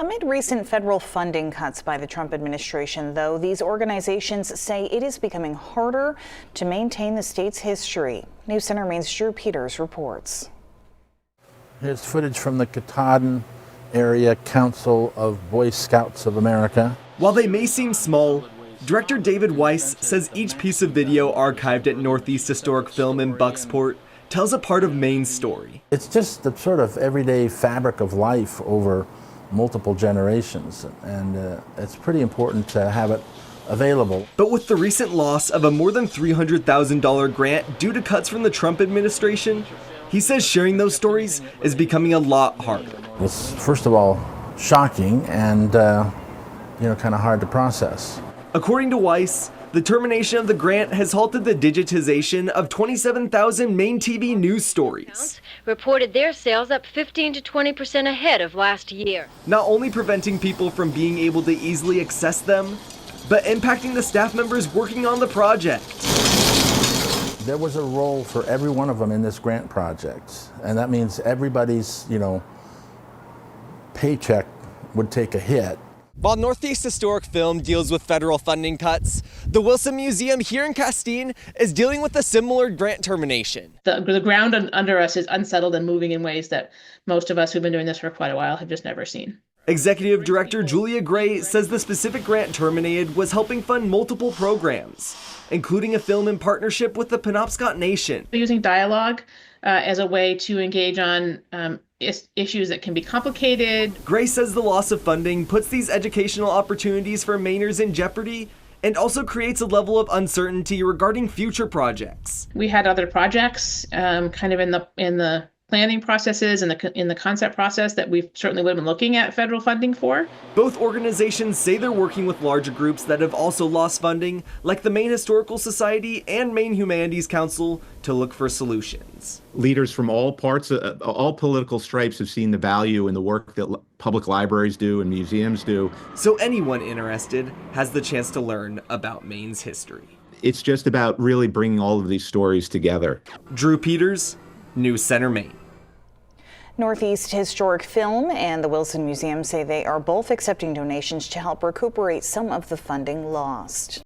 Amid recent federal funding cuts by the Trump administration, though, these organizations say it is becoming harder to maintain the state's history. News Center Maine's Drew Peters reports. Here's footage from the Katahdin Area Council of Boy Scouts of America. While they may seem small, Director David Weiss says each piece of video archived at Northeast Historic Film in Bucksport tells a part of Maine's story. It's just the sort of everyday fabric of life over multiple generations, and it's pretty important to have it available. But with the recent loss of a more than $300,000 grant due to cuts from the Trump administration, he says sharing those stories is becoming a lot harder. It's first of all shocking and kind of hard to process. According to Weiss, the termination of the grant has halted the digitization of 27,000 Maine TV news stories. Reported their sales up 15 to 20% ahead of last year. Not only preventing people from being able to easily access them, but impacting the staff members working on the project. There was a role for every one of them in this grant project, and that means everybody's, paycheck would take a hit. While Northeast Historic Film deals with federal funding cuts, the Wilson Museum here in Castine is dealing with a similar grant termination. The ground under us is unsettled and moving in ways that most of us who've been doing this for quite a while have just never seen. Executive Director Julia Gray says the specific grant terminated was helping fund multiple programs, including a film in partnership with the Penobscot Nation. Using dialogue as a way to engage on issues that can be complicated. Gray says the loss of funding puts these educational opportunities for Mainers in jeopardy and also creates a level of uncertainty regarding future projects. We had other projects kind of in the planning processes and in the concept process that we certainly would have been looking at federal funding for. Both organizations say they're working with larger groups that have also lost funding, like the Maine Historical Society and Maine Humanities Council, to look for solutions. Leaders from all political stripes have seen the value in the work that public libraries do and museums do. So anyone interested has the chance to learn about Maine's history. It's just about really bringing all of these stories together. Drew Peters, News Center, Maine. Northeast Historic Film and the Wilson Museum say they are both accepting donations to help recuperate some of the funding lost.